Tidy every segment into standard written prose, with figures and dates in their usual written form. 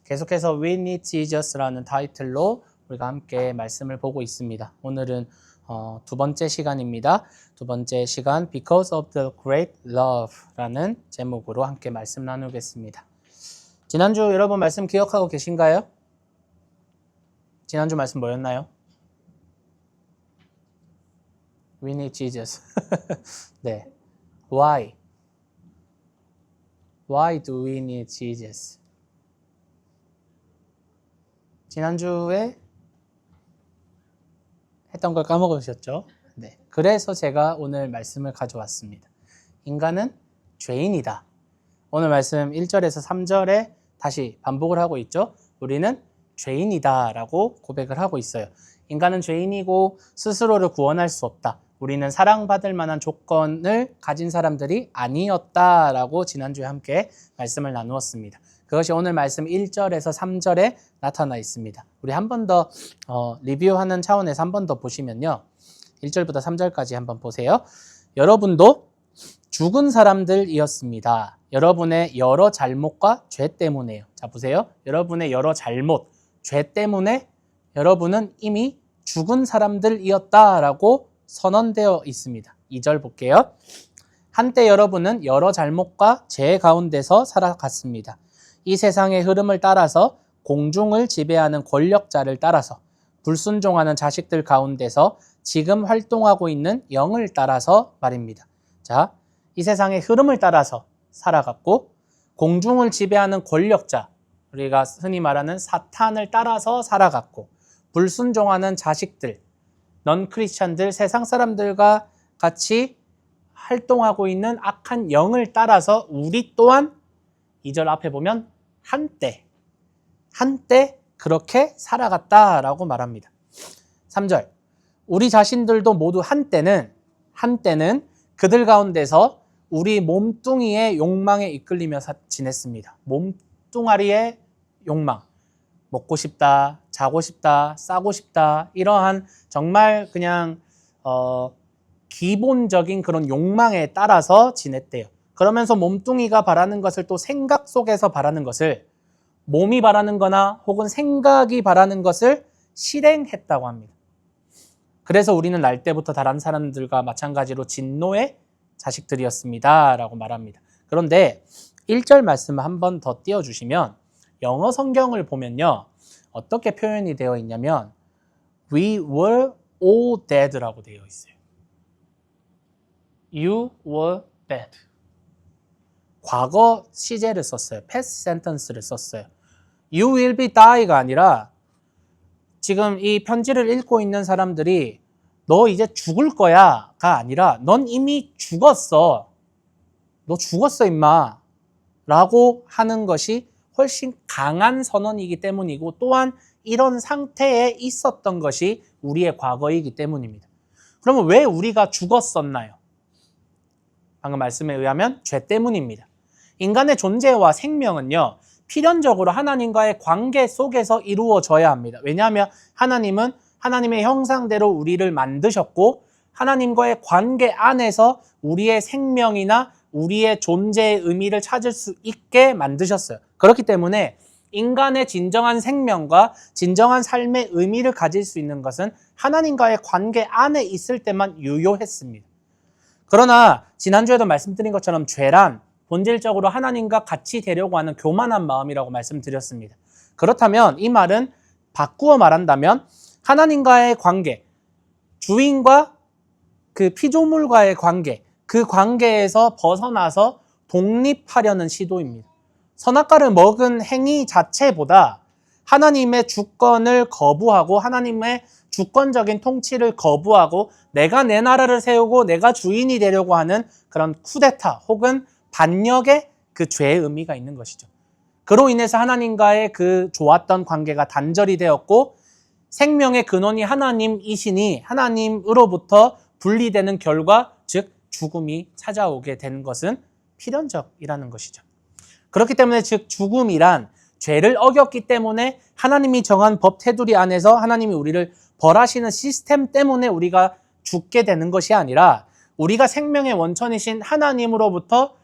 계속해서 We Need Jesus라는 타이틀로 우리가 함께 말씀을 보고 있습니다. 오늘은 두 번째 시간입니다. 두 번째 시간 Because of the Great Love라는 제목으로 함께 말씀 나누겠습니다. 지난주 여러분 말씀 기억하고 계신가요? 지난주 말씀 뭐였나요? We need Jesus. 네. Why? Why do we need Jesus? 지난주에 했던 걸 까먹으셨죠? 네. 그래서 제가 오늘 말씀을 가져왔습니다. 인간은 죄인이다. 오늘 말씀 1절에서 3절에 다시 반복을 하고 있죠. 우리는 죄인이다 라고 고백을 하고 있어요. 인간은 죄인이고 스스로를 구원할 수 없다. 우리는 사랑받을 만한 조건을 가진 사람들이 아니었다라고 지난주에 함께 말씀을 나누었습니다. 그것이 오늘 말씀 1절에서 3절에 나타나 있습니다. 우리 한 번 더 리뷰하는 차원에서 한 번 더 보시면요. 1절부터 3절까지 한번 보세요. 여러분도 죽은 사람들이었습니다. 여러분의 여러 잘못과 죄 때문에요. 자, 보세요. 여러분의 여러 잘못, 죄 때문에 여러분은 이미 죽은 사람들이었다라고 선언되어 있습니다. 2절 볼게요. 한때 여러분은 여러 잘못과 죄 가운데서 살아갔습니다. 이 세상의 흐름을 따라서 공중을 지배하는 권력자를 따라서 불순종하는 자식들 가운데서 지금 활동하고 있는 영을 따라서 말입니다. 자, 이 세상의 흐름을 따라서 살아갔고 공중을 지배하는 권력자, 우리가 흔히 말하는 사탄을 따라서 살아갔고 불순종하는 자식들, 넌 크리스천들, 세상 사람들과 같이 활동하고 있는 악한 영을 따라서 우리 또한 2절 앞에 보면 한때 그렇게 살아갔다라고 말합니다. 3절, 우리 자신들도 모두 한때는 그들 가운데서 우리 몸뚱이의 욕망에 이끌리며 지냈습니다. 몸뚱아리의 욕망, 먹고 싶다, 자고 싶다, 싸고 싶다, 이러한 정말 그냥 기본적인 그런 욕망에 따라서 지냈대요. 그러면서 몸뚱이가 바라는 것을 또 생각 속에서 바라는 것을 몸이 바라는 거나 혹은 생각이 바라는 것을 실행했다고 합니다. 그래서 우리는 날 때부터 다른 사람들과 마찬가지로 진노의 자식들이었습니다 라고 말합니다. 그런데 1절 말씀을 한 번 더 띄워주시면 영어 성경을 보면요, 어떻게 표현이 되어 있냐면 We were all dead라고 되어 있어요. You were dead. 과거 시제를 썼어요. past sentence를 썼어요. You will be die가 아니라 지금 이 편지를 읽고 있는 사람들이 너 이제 죽을 거야가 아니라 넌 이미 죽었어. 너 죽었어 임마 라고 하는 것이 훨씬 강한 선언이기 때문이고 또한 이런 상태에 있었던 것이 우리의 과거이기 때문입니다. 그러면 왜 우리가 죽었었나요? 방금 말씀에 의하면 죄 때문입니다. 인간의 존재와 생명은요, 필연적으로 하나님과의 관계 속에서 이루어져야 합니다. 왜냐하면 하나님은 하나님의 형상대로 우리를 만드셨고 하나님과의 관계 안에서 우리의 생명이나 우리의 존재의 의미를 찾을 수 있게 만드셨어요. 그렇기 때문에 인간의 진정한 생명과 진정한 삶의 의미를 가질 수 있는 것은 하나님과의 관계 안에 있을 때만 유효했습니다. 그러나 지난주에도 말씀드린 것처럼 죄란 본질적으로 하나님과 같이 되려고 하는 교만한 마음이라고 말씀드렸습니다. 그렇다면 이 말은 바꾸어 말한다면 하나님과의 관계, 주인과 그 피조물과의 관계, 그 관계에서 벗어나서 독립하려는 시도입니다. 선악과를 먹은 행위 자체보다 하나님의 주권을 거부하고 하나님의 주권적인 통치를 거부하고 내가 내 나라를 세우고 내가 주인이 되려고 하는 그런 쿠데타 혹은 반역의 그 죄의 의미가 있는 것이죠. 그로 인해서 하나님과의 그 좋았던 관계가 단절이 되었고 생명의 근원이 하나님이시니 하나님으로부터 분리되는 결과, 즉 죽음이 찾아오게 되는 것은 필연적이라는 것이죠. 그렇기 때문에 즉 죽음이란 죄를 어겼기 때문에 하나님이 정한 법 테두리 안에서 하나님이 우리를 벌하시는 시스템 때문에 우리가 죽게 되는 것이 아니라 우리가 생명의 원천이신 하나님으로부터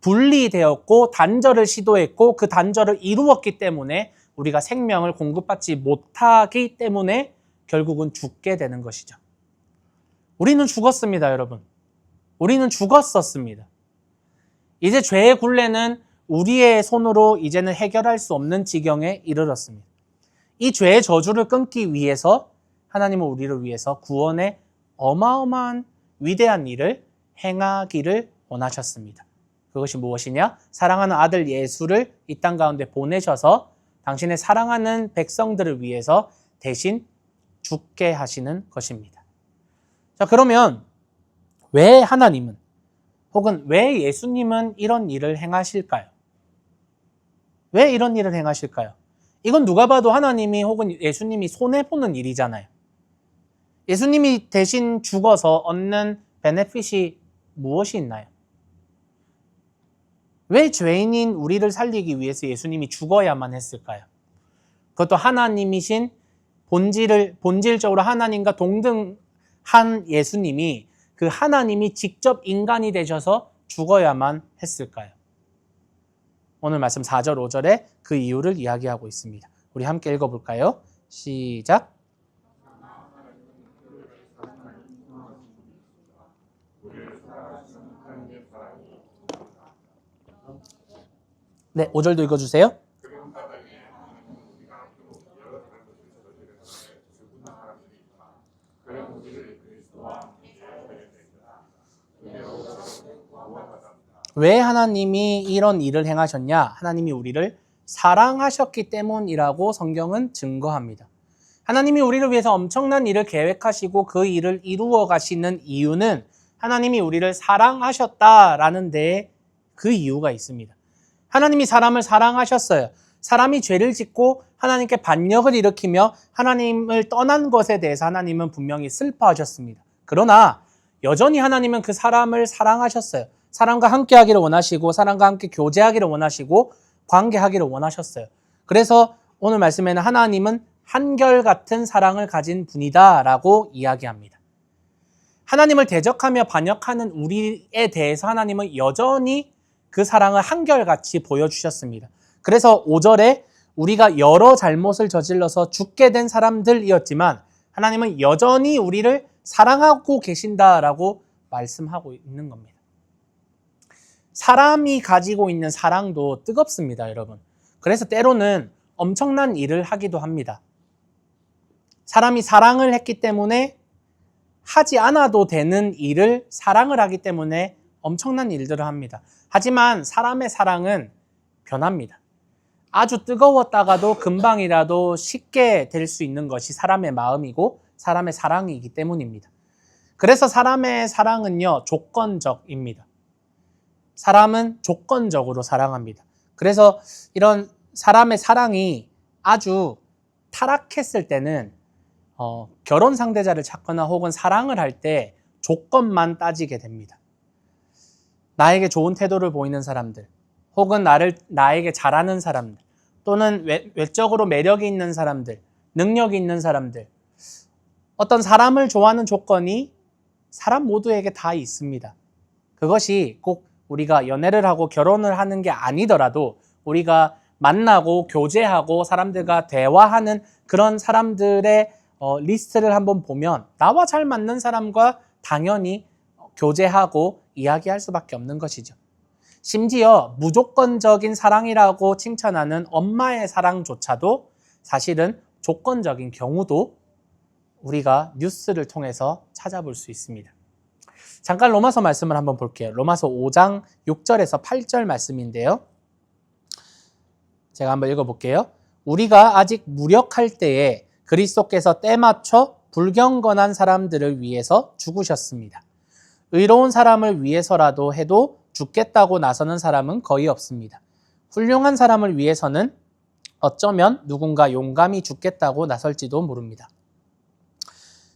분리되었고 단절을 시도했고 그 단절을 이루었기 때문에 우리가 생명을 공급받지 못하기 때문에 결국은 죽게 되는 것이죠. 우리는 죽었습니다, 여러분. 우리는 죽었었습니다. 이제 죄의 굴레는 우리의 손으로 이제는 해결할 수 없는 지경에 이르렀습니다. 이 죄의 저주를 끊기 위해서 하나님은 우리를 위해서 구원의 어마어마한 위대한 일을 행하기를 원하셨습니다. 그것이 무엇이냐? 사랑하는 아들 예수를 이 땅 가운데 보내셔서 당신의 사랑하는 백성들을 위해서 대신 죽게 하시는 것입니다. 자, 그러면 왜 하나님은 혹은 왜 예수님은 이런 일을 행하실까요? 왜 이런 일을 행하실까요? 이건 누가 봐도 하나님이 혹은 예수님이 손해보는 일이잖아요. 예수님이 대신 죽어서 얻는 베네핏이 무엇이 있나요? 왜 죄인인 우리를 살리기 위해서 예수님이 죽어야만 했을까요? 그것도 하나님이신 본질적으로 하나님과 동등한 예수님이 그 하나님이 직접 인간이 되셔서 죽어야만 했을까요? 오늘 말씀 4절, 5절에 그 이유를 이야기하고 있습니다. 우리 함께 읽어볼까요? 시작. 네, 5절도 읽어주세요. 왜 하나님이 이런 일을 행하셨냐? 하나님이 우리를 사랑하셨기 때문이라고 성경은 증거합니다. 하나님이 우리를 위해서 엄청난 일을 계획하시고 그 일을 이루어 가시는 이유는 하나님이 우리를 사랑하셨다라는 데에 그 이유가 있습니다. 하나님이 사람을 사랑하셨어요. 사람이 죄를 짓고 하나님께 반역을 일으키며 하나님을 떠난 것에 대해서 하나님은 분명히 슬퍼하셨습니다. 그러나 여전히 하나님은 그 사람을 사랑하셨어요. 사람과 함께 하기를 원하시고 사람과 함께 교제하기를 원하시고 관계하기를 원하셨어요. 그래서 오늘 말씀에는 하나님은 한결같은 사랑을 가진 분이다라고 이야기합니다. 하나님을 대적하며 반역하는 우리에 대해서 하나님은 여전히 그 사랑을 한결같이 보여주셨습니다. 그래서 5절에 우리가 여러 잘못을 저질러서 죽게 된 사람들이었지만 하나님은 여전히 우리를 사랑하고 계신다라고 말씀하고 있는 겁니다. 사람이 가지고 있는 사랑도 뜨겁습니다, 여러분. 그래서 때로는 엄청난 일을 하기도 합니다. 사람이 사랑을 했기 때문에 하지 않아도 되는 일을 사랑을 하기 때문에 엄청난 일들을 합니다. 하지만 사람의 사랑은 변합니다. 아주 뜨거웠다가도 금방이라도 식게 될 수 있는 것이 사람의 마음이고 사람의 사랑이기 때문입니다. 그래서 사람의 사랑은요, 조건적입니다. 사람은 조건적으로 사랑합니다. 그래서 이런 사람의 사랑이 아주 타락했을 때는 결혼 상대자를 찾거나 혹은 사랑을 할 때 조건만 따지게 됩니다. 나에게 좋은 태도를 보이는 사람들, 혹은 나에게 잘하는 사람들, 또는 외적으로 매력이 있는 사람들, 능력이 있는 사람들, 어떤 사람을 좋아하는 조건이 사람 모두에게 다 있습니다. 그것이 꼭 우리가 연애를 하고 결혼을 하는 게 아니더라도 우리가 만나고 교제하고 사람들과 대화하는 그런 사람들의 리스트를 한번 보면 나와 잘 맞는 사람과 당연히 교제하고 이야기할 수밖에 없는 것이죠. 심지어 무조건적인 사랑이라고 칭찬하는 엄마의 사랑조차도 사실은 조건적인 경우도 우리가 뉴스를 통해서 찾아볼 수 있습니다. 잠깐 로마서 말씀을 한번 볼게요. 로마서 5장 6절에서 8절 말씀인데요. 제가 한번 읽어볼게요. 우리가 아직 무력할 때에 그리스도께서 때맞춰 불경건한 사람들을 위해서 죽으셨습니다. 의로운 사람을 위해서라도 해도 죽겠다고 나서는 사람은 거의 없습니다. 훌륭한 사람을 위해서는 어쩌면 누군가 용감히 죽겠다고 나설지도 모릅니다.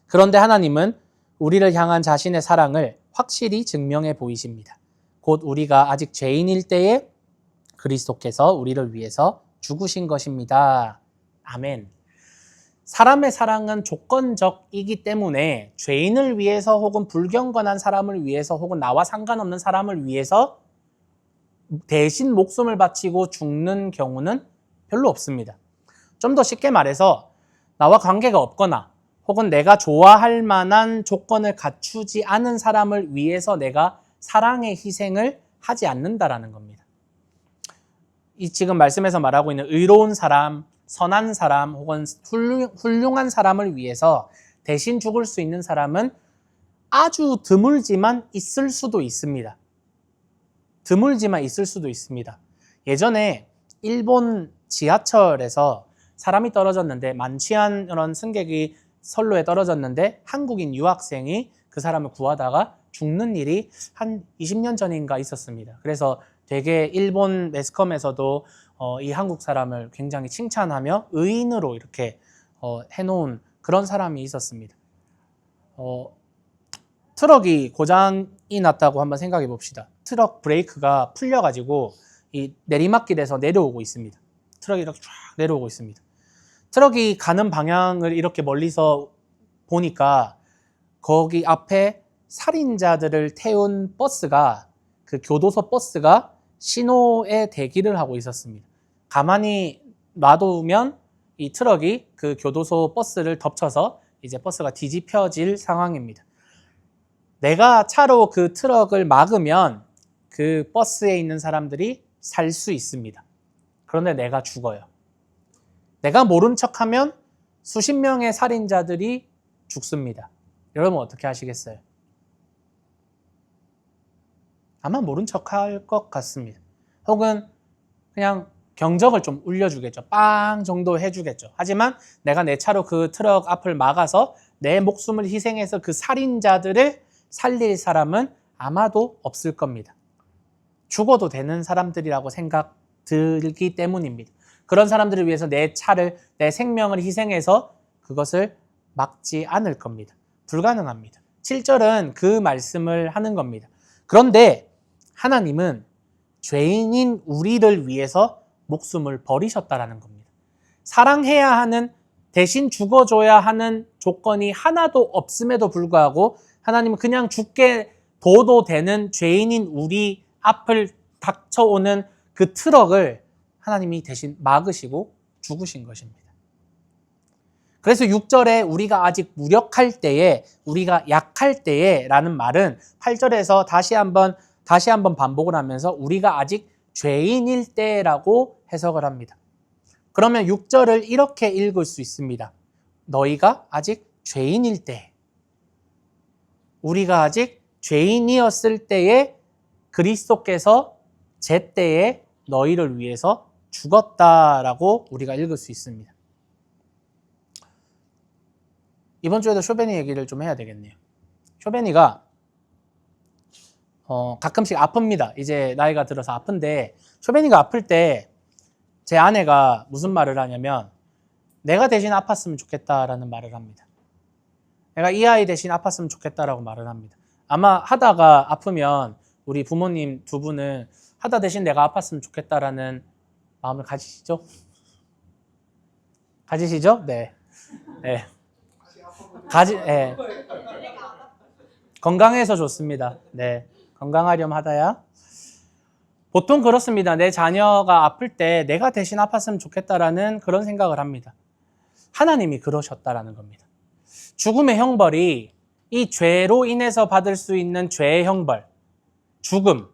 그런데 하나님은 우리를 향한 자신의 사랑을 확실히 증명해 보이십니다. 곧 우리가 아직 죄인일 때에 그리스도께서 우리를 위해서 죽으신 것입니다. 아멘. 사람의 사랑은 조건적이기 때문에 죄인을 위해서 혹은 불경건한 사람을 위해서 혹은 나와 상관없는 사람을 위해서 대신 목숨을 바치고 죽는 경우는 별로 없습니다. 좀 더 쉽게 말해서 나와 관계가 없거나 혹은 내가 좋아할 만한 조건을 갖추지 않은 사람을 위해서 내가 사랑의 희생을 하지 않는다라는 겁니다. 이 지금 말씀에서 말하고 있는 의로운 사람, 선한 사람 혹은 훌륭한 사람을 위해서 대신 죽을 수 있는 사람은 아주 드물지만 있을 수도 있습니다. 드물지만 있을 수도 있습니다. 예전에 일본 지하철에서 사람이 떨어졌는데 만취한 그런 승객이 선로에 떨어졌는데 한국인 유학생이 그 사람을 구하다가 죽는 일이 한 20년 전인가 있었습니다. 그래서 되게 일본 매스컴에서도 이 한국 사람을 굉장히 칭찬하며 의인으로 이렇게 해놓은 그런 사람이 있었습니다. 트럭이 고장이 났다고 한번 생각해 봅시다. 트럭 브레이크가 풀려가지고 이 내리막길에서 내려오고 있습니다. 트럭이 이렇게 쫙 내려오고 있습니다. 트럭이 가는 방향을 이렇게 멀리서 보니까 거기 앞에 살인자들을 태운 버스가, 그 교도소 버스가 신호에 대기를 하고 있었습니다. 가만히 놔두면 이 트럭이 그 교도소 버스를 덮쳐서 이제 버스가 뒤집혀질 상황입니다. 내가 차로 그 트럭을 막으면 그 버스에 있는 사람들이 살 수 있습니다. 그런데 내가 죽어요. 내가 모른 척하면 수십 명의 살인자들이 죽습니다. 여러분 어떻게 하시겠어요? 아마 모른 척할 것 같습니다. 혹은 그냥 경적을 좀 울려주겠죠. 빵 정도 해주겠죠. 하지만 내가 내 차로 그 트럭 앞을 막아서 내 목숨을 희생해서 그 살인자들을 살릴 사람은 아마도 없을 겁니다. 죽어도 되는 사람들이라고 생각 들기 때문입니다. 그런 사람들을 위해서 내 차를, 내 생명을 희생해서 그것을 막지 않을 겁니다. 불가능합니다. 7절은 그 말씀을 하는 겁니다. 그런데 하나님은 죄인인 우리를 위해서 목숨을 버리셨다라는 겁니다. 사랑해야 하는, 대신 죽어줘야 하는 조건이 하나도 없음에도 불구하고 하나님은 그냥 죽게 둬도 되는 죄인인 우리 앞을 닥쳐오는 그 트럭을 하나님이 대신 막으시고 죽으신 것입니다. 그래서 6절에 우리가 아직 무력할 때에, 우리가 약할 때에 라는 말은 8절에서 다시 한번 반복을 하면서 우리가 아직 죄인일 때라고 해석을 합니다. 그러면 6절을 이렇게 읽을 수 있습니다. 너희가 아직 죄인일 때, 우리가 아직 죄인이었을 때에 그리스도께서 제때에 너희를 위해서 죽었다라고 우리가 읽을 수 있습니다. 이번 주에도 쇼베니 얘기를 좀 해야 되겠네요. 쇼베니가 가끔씩 아픕니다. 이제 나이가 들어서 아픈데, 쇼베니가 아플 때 제 아내가 무슨 말을 하냐면 내가 대신 아팠으면 좋겠다라는 말을 합니다. 내가 이 아이 대신 아팠으면 좋겠다라고 말을 합니다. 아마 하다가 아프면 우리 부모님 두 분은 하다 대신 내가 아팠으면 좋겠다라는 마음을 가지시죠? 가지시죠? 네. 네. 네. 건강해서 좋습니다. 네. 건강하렴 하다야. 보통 그렇습니다. 내 자녀가 아플 때 내가 대신 아팠으면 좋겠다라는 그런 생각을 합니다. 하나님이 그러셨다라는 겁니다. 죽음의 형벌이 이 죄로 인해서 받을 수 있는 죄의 형벌, 죽음,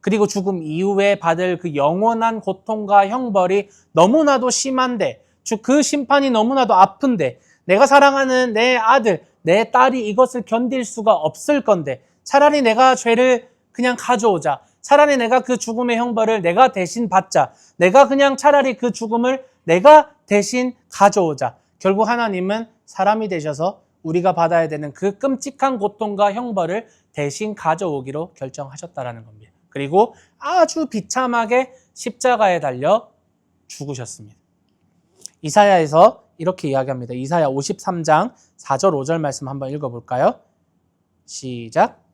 그리고 죽음 이후에 받을 그 영원한 고통과 형벌이 너무나도 심한데, 그 심판이 너무나도 아픈데, 내가 사랑하는 내 아들, 내 딸이 이것을 견딜 수가 없을 건데, 차라리 내가 죄를 그냥 가져오자. 차라리 내가 그 죽음의 형벌을 내가 대신 받자. 내가 그냥 차라리 그 죽음을 내가 대신 가져오자. 결국 하나님은 사람이 되셔서 우리가 받아야 되는 그 끔찍한 고통과 형벌을 대신 가져오기로 결정하셨다라는 겁니다. 그리고 아주 비참하게 십자가에 달려 죽으셨습니다. 이사야에서 이렇게 이야기합니다. 이사야 53장 4절 5절 말씀 한번 읽어볼까요? 시작.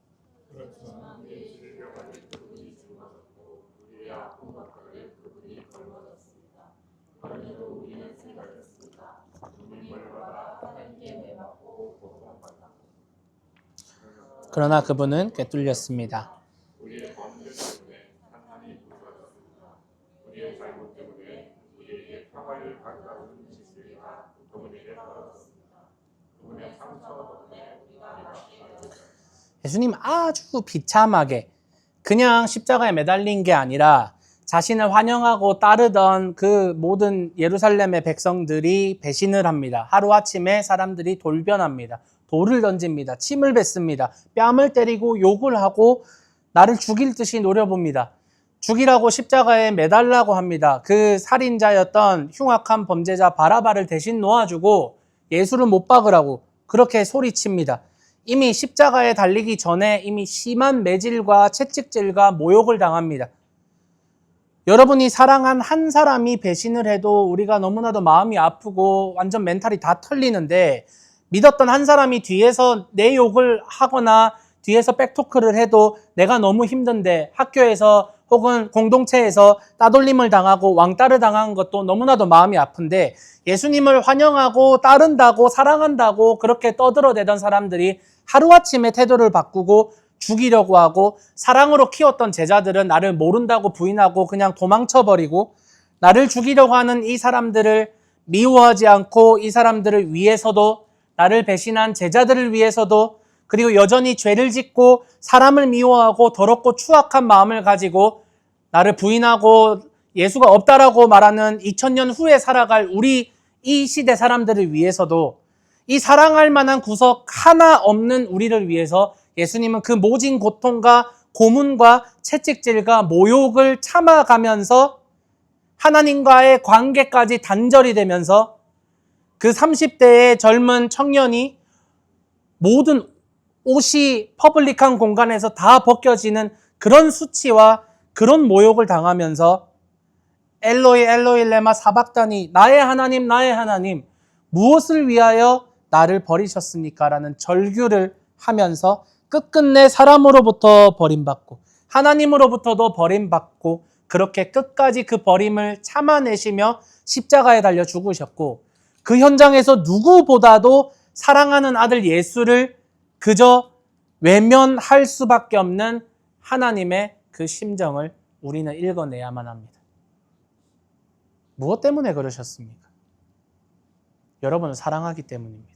그러나 그분은 꿰뚫렸습니다. 예수님 아주 비참하게 그냥 십자가에 매달린 게 아니라 자신을 환영하고 따르던 그 모든 예루살렘의 백성들이 배신을 합니다. 하루아침에 사람들이 돌변합니다. 돌을 던집니다. 침을 뱉습니다. 뺨을 때리고 욕을 하고 나를 죽일 듯이 노려봅니다. 죽이라고 십자가에 매달라고 합니다. 그 살인자였던 흉악한 범죄자 바라바를 대신 놓아주고 예수를 못 박으라고 그렇게 소리칩니다. 이미 십자가에 달리기 전에 이미 심한 매질과 채찍질과 모욕을 당합니다. 여러분이 사랑한 한 사람이 배신을 해도 우리가 너무나도 마음이 아프고 완전 멘탈이 다 털리는데 믿었던 한 사람이 뒤에서 내 욕을 하거나 뒤에서 백토크를 해도 내가 너무 힘든데 학교에서 혹은 공동체에서 따돌림을 당하고 왕따를 당한 것도 너무나도 마음이 아픈데 예수님을 환영하고 따른다고 사랑한다고 그렇게 떠들어대던 사람들이 하루아침에 태도를 바꾸고 죽이려고 하고 사랑으로 키웠던 제자들은 나를 모른다고 부인하고 그냥 도망쳐버리고 나를 죽이려고 하는 이 사람들을 미워하지 않고 이 사람들을 위해서도 나를 배신한 제자들을 위해서도 그리고 여전히 죄를 짓고 사람을 미워하고 더럽고 추악한 마음을 가지고 나를 부인하고 예수가 없다라고 말하는 2000년 후에 살아갈 우리 이 시대 사람들을 위해서도 이 사랑할 만한 구석 하나 없는 우리를 위해서 예수님은 그 모진 고통과 고문과 채찍질과 모욕을 참아가면서 하나님과의 관계까지 단절이 되면서 그 30대의 젊은 청년이 모든 옷이 퍼블릭한 공간에서 다 벗겨지는 그런 수치와 그런 모욕을 당하면서 엘로이 엘로이 레마 사박다니 나의 하나님 무엇을 위하여 나를 버리셨습니까? 라는 절규를 하면서 끝끝내 사람으로부터 버림받고 하나님으로부터도 버림받고 그렇게 끝까지 그 버림을 참아내시며 십자가에 달려 죽으셨고 그 현장에서 누구보다도 사랑하는 아들 예수를 그저 외면할 수밖에 없는 하나님의 그 심정을 우리는 읽어내야만 합니다. 무엇 때문에 그러셨습니까? 여러분을 사랑하기 때문입니다.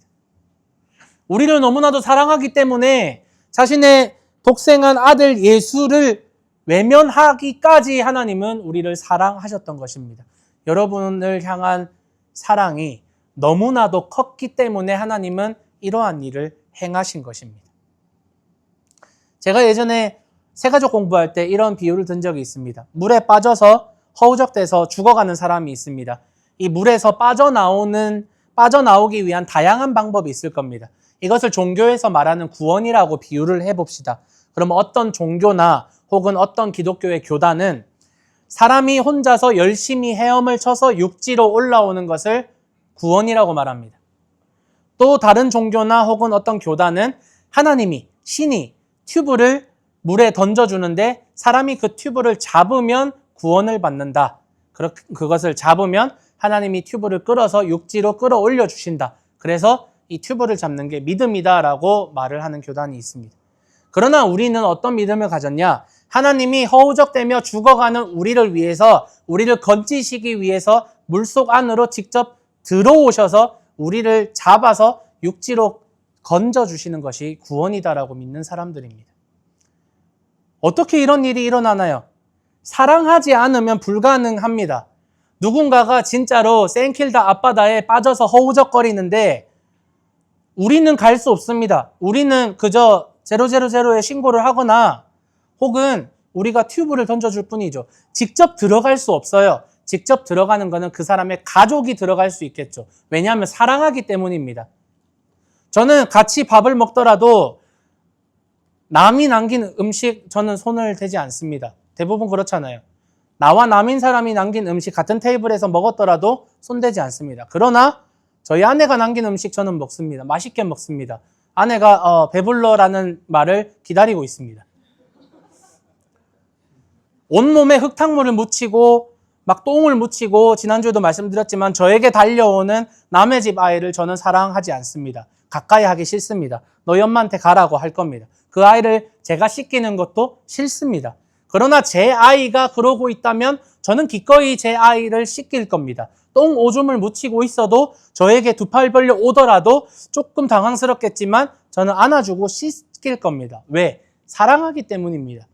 우리를 너무나도 사랑하기 때문에 자신의 독생한 아들 예수를 외면하기까지 하나님은 우리를 사랑하셨던 것입니다. 여러분을 향한 사랑이 너무나도 컸기 때문에 하나님은 이러한 일을 행하신 것입니다. 제가 예전에 새가족 공부할 때 이런 비유를 든 적이 있습니다. 물에 빠져서 허우적대서 죽어가는 사람이 있습니다. 이 물에서 빠져나오기 위한 다양한 방법이 있을 겁니다. 이것을 종교에서 말하는 구원이라고 비유를 해봅시다. 그럼 어떤 종교나 혹은 어떤 기독교의 교단은 사람이 혼자서 열심히 헤엄을 쳐서 육지로 올라오는 것을 구원이라고 말합니다. 또 다른 종교나 혹은 어떤 교단은 하나님이, 신이 튜브를 물에 던져주는데 사람이 그 튜브를 잡으면 구원을 받는다. 그것을 잡으면 하나님이 튜브를 끌어서 육지로 끌어올려 주신다. 그래서 이 튜브를 잡는 게 믿음이다라고 말을 하는 교단이 있습니다. 그러나 우리는 어떤 믿음을 가졌냐? 하나님이 허우적대며 죽어가는 우리를 위해서 우리를 건지시기 위해서 물속 안으로 직접 들어오셔서 우리를 잡아서 육지로 건져주시는 것이 구원이다라고 믿는 사람들입니다. 어떻게 이런 일이 일어나나요? 사랑하지 않으면 불가능합니다. 누군가가 진짜로 생킬다 앞바다에 빠져서 허우적거리는데 우리는 갈 수 없습니다. 우리는 그저 000에 신고를 하거나 혹은 우리가 튜브를 던져줄 뿐이죠. 직접 들어갈 수 없어요. 직접 들어가는 것은 그 사람의 가족이 들어갈 수 있겠죠. 왜냐하면 사랑하기 때문입니다. 저는 같이 밥을 먹더라도 남이 남긴 음식 저는 손을 대지 않습니다. 대부분 그렇잖아요. 나와 남인 사람이 남긴 음식 같은 테이블에서 먹었더라도 손대지 않습니다. 그러나 저희 아내가 남긴 음식 저는 먹습니다. 맛있게 먹습니다. 아내가 배불러라는 말을 기다리고 있습니다. 온몸에 흙탕물을 묻히고 막 똥을 묻히고 지난주에도 말씀드렸지만 저에게 달려오는 남의 집 아이를 저는 사랑하지 않습니다. 가까이 하기 싫습니다. 너희 엄마한테 가라고 할 겁니다. 그 아이를 제가 씻기는 것도 싫습니다. 그러나 제 아이가 그러고 있다면 저는 기꺼이 제 아이를 씻길 겁니다. 똥 오줌을 묻히고 있어도 저에게 두 팔 벌려 오더라도 조금 당황스럽겠지만 저는 안아주고 씻길 겁니다. 왜? 사랑하기 때문입니다.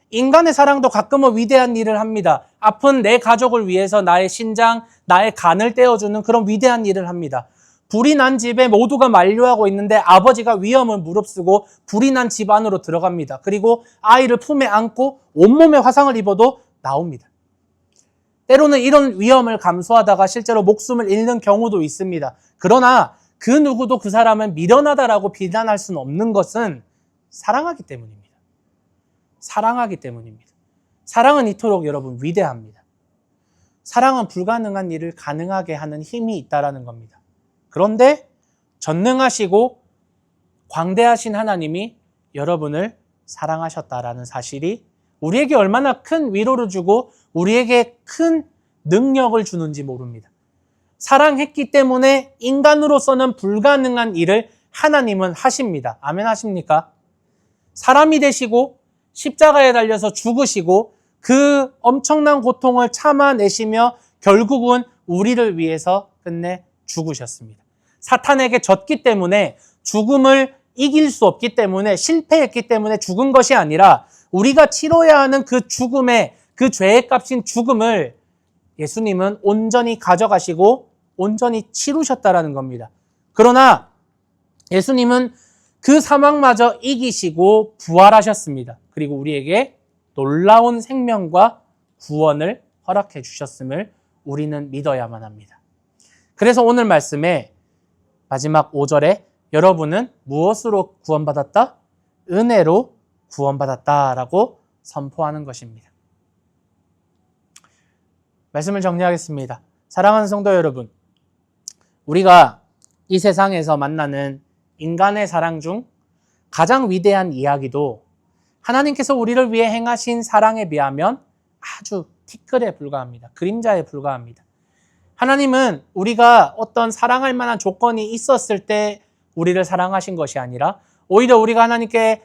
인간의 사랑도 가끔은 위대한 일을 합니다. 아픈 내 가족을 위해서 나의 신장, 나의 간을 떼어주는 그런 위대한 일을 합니다. 불이 난 집에 모두가 만류하고 있는데 아버지가 위험을 무릅쓰고 불이 난 집 안으로 들어갑니다. 그리고 아이를 품에 안고 온몸에 화상을 입어도 나옵니다. 때로는 이런 위험을 감수하다가 실제로 목숨을 잃는 경우도 있습니다. 그러나 그 누구도 그 사람을 미련하다라고 비난할 수는 없는 것은 사랑하기 때문입니다. 사랑하기 때문입니다. 사랑은 이토록 여러분 위대합니다. 사랑은 불가능한 일을 가능하게 하는 힘이 있다라는 겁니다. 그런데 전능하시고 광대하신 하나님이 여러분을 사랑하셨다라는 사실이 우리에게 얼마나 큰 위로를 주고 우리에게 큰 능력을 주는지 모릅니다. 사랑했기 때문에 인간으로서는 불가능한 일을 하나님은 하십니다. 아멘 하십니까? 사람이 되시고 십자가에 달려서 죽으시고 그 엄청난 고통을 참아내시며 결국은 우리를 위해서 끝내 죽으셨습니다. 사탄에게 졌기 때문에 죽음을 이길 수 없기 때문에 실패했기 때문에 죽은 것이 아니라 우리가 치러야 하는 그 죽음의 그 죄의 값인 죽음을 예수님은 온전히 가져가시고 온전히 치루셨다라는 겁니다. 그러나 예수님은 그 사망마저 이기시고 부활하셨습니다. 그리고 우리에게 놀라운 생명과 구원을 허락해 주셨음을 우리는 믿어야만 합니다. 그래서 오늘 말씀에 마지막 5절에 여러분은 무엇으로 구원받았다? 은혜로 구원받았다라고 선포하는 것입니다. 말씀을 정리하겠습니다. 사랑하는 성도 여러분, 우리가 이 세상에서 만나는 인간의 사랑 중 가장 위대한 이야기도 하나님께서 우리를 위해 행하신 사랑에 비하면 아주 티끌에 불과합니다. 그림자에 불과합니다. 하나님은 우리가 어떤 사랑할 만한 조건이 있었을 때 우리를 사랑하신 것이 아니라 오히려 우리가 하나님께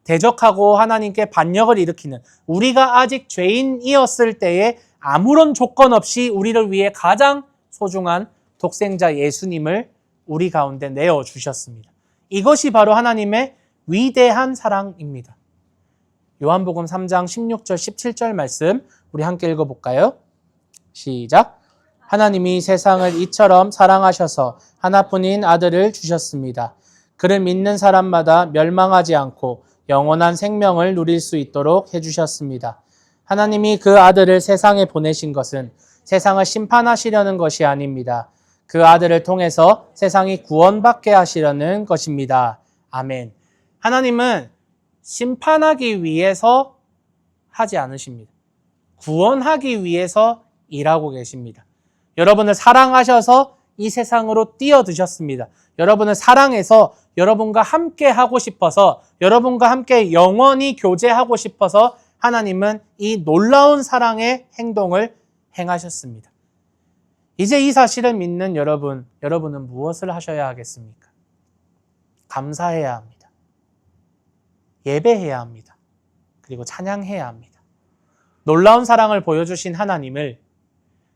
대적하고 하나님께 반역을 일으키는 우리가 아직 죄인이었을 때에 아무런 조건 없이 우리를 위해 가장 소중한 독생자 예수님을 우리 가운데 내어주셨습니다. 이것이 바로 하나님의 위대한 사랑입니다. 요한복음 3장 16절 17절 말씀 우리 함께 읽어볼까요? 시작. 하나님이 세상을 이처럼 사랑하셔서 하나뿐인 아들을 주셨습니다. 그를 믿는 사람마다 멸망하지 않고 영원한 생명을 누릴 수 있도록 해주셨습니다. 하나님이 그 아들을 세상에 보내신 것은 세상을 심판하시려는 것이 아닙니다. 그 아들을 통해서 세상이 구원받게 하시려는 것입니다. 아멘. 하나님은 심판하기 위해서 하지 않으십니다. 구원하기 위해서 일하고 계십니다. 여러분을 사랑하셔서 이 세상으로 뛰어드셨습니다. 여러분을 사랑해서 여러분과 함께 하고 싶어서 여러분과 함께 영원히 교제하고 싶어서 하나님은 이 놀라운 사랑의 행동을 행하셨습니다. 이제 이 사실을 믿는 여러분은 무엇을 하셔야 하겠습니까? 감사해야 합니다. 예배해야 합니다. 그리고 찬양해야 합니다. 놀라운 사랑을 보여주신 하나님을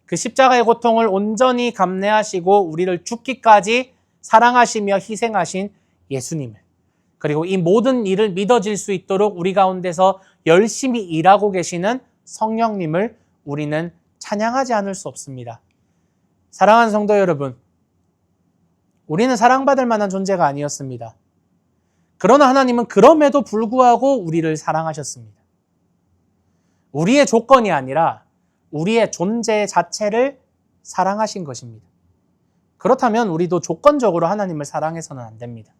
그 십자가의 고통을 온전히 감내하시고 우리를 죽기까지 사랑하시며 희생하신 예수님을 그리고 이 모든 일을 믿어질 수 있도록 우리 가운데서 열심히 일하고 계시는 성령님을 우리는 찬양하지 않을 수 없습니다. 사랑하는 성도 여러분, 우리는 사랑받을 만한 존재가 아니었습니다. 그러나 하나님은 그럼에도 불구하고 우리를 사랑하셨습니다. 우리의 조건이 아니라 우리의 존재 자체를 사랑하신 것입니다. 그렇다면 우리도 조건적으로 하나님을 사랑해서는 안 됩니다.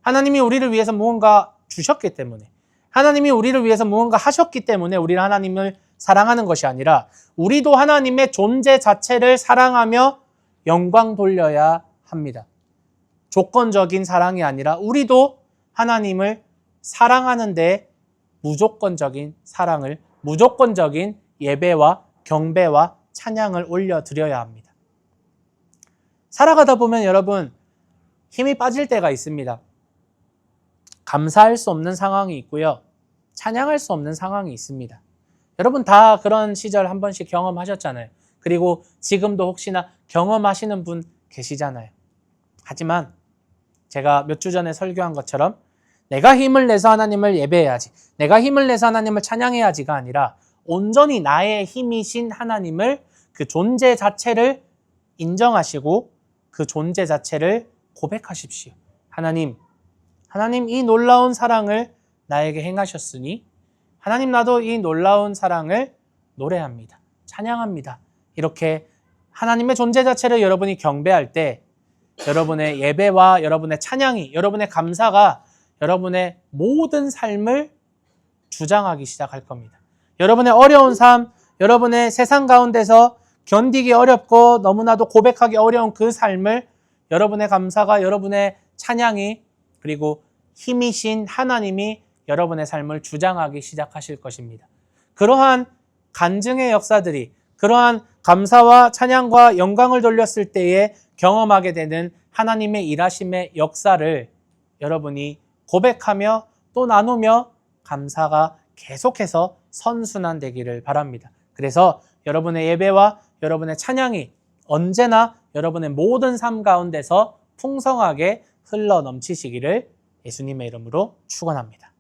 하나님이 우리를 위해서 무언가 주셨기 때문에 하나님이 우리를 위해서 무언가 하셨기 때문에 우리는 하나님을 사랑하는 것이 아니라 우리도 하나님의 존재 자체를 사랑하며 영광 돌려야 합니다. 조건적인 사랑이 아니라 우리도 하나님을 사랑하는데 무조건적인 사랑을, 무조건적인 예배와 경배와 찬양을 올려드려야 합니다. 살아가다 보면 여러분 힘이 빠질 때가 있습니다. 감사할 수 없는 상황이 있고요. 찬양할 수 없는 상황이 있습니다. 여러분 다 그런 시절 한 번씩 경험하셨잖아요. 그리고 지금도 혹시나 경험하시는 분 계시잖아요. 하지만 제가 몇 주 전에 설교한 것처럼 내가 힘을 내서 하나님을 예배해야지, 내가 힘을 내서 하나님을 찬양해야지가 아니라 온전히 나의 힘이신 하나님을, 그 존재 자체를 인정하시고 그 존재 자체를 고백하십시오. 하나님 이 놀라운 사랑을 나에게 행하셨으니 하나님, 나도 이 놀라운 사랑을 노래합니다. 찬양합니다. 이렇게 하나님의 존재 자체를 여러분이 경배할 때 여러분의 예배와 여러분의 찬양이, 여러분의 감사가 여러분의 모든 삶을 주장하기 시작할 겁니다. 여러분의 어려운 삶, 여러분의 세상 가운데서 견디기 어렵고 너무나도 고백하기 어려운 그 삶을 여러분의 감사가, 여러분의 찬양이, 그리고 힘이신 하나님이 여러분의 삶을 주장하기 시작하실 것입니다. 그러한 간증의 역사들이, 그러한 감사와 찬양과 영광을 돌렸을 때에 경험하게 되는 하나님의 일하심의 역사를 여러분이 고백하며 또 나누며 감사가 계속해서 선순환되기를 바랍니다. 그래서 여러분의 예배와 여러분의 찬양이 언제나 여러분의 모든 삶 가운데서 풍성하게 흘러 넘치시기를 예수님의 이름으로 축원합니다.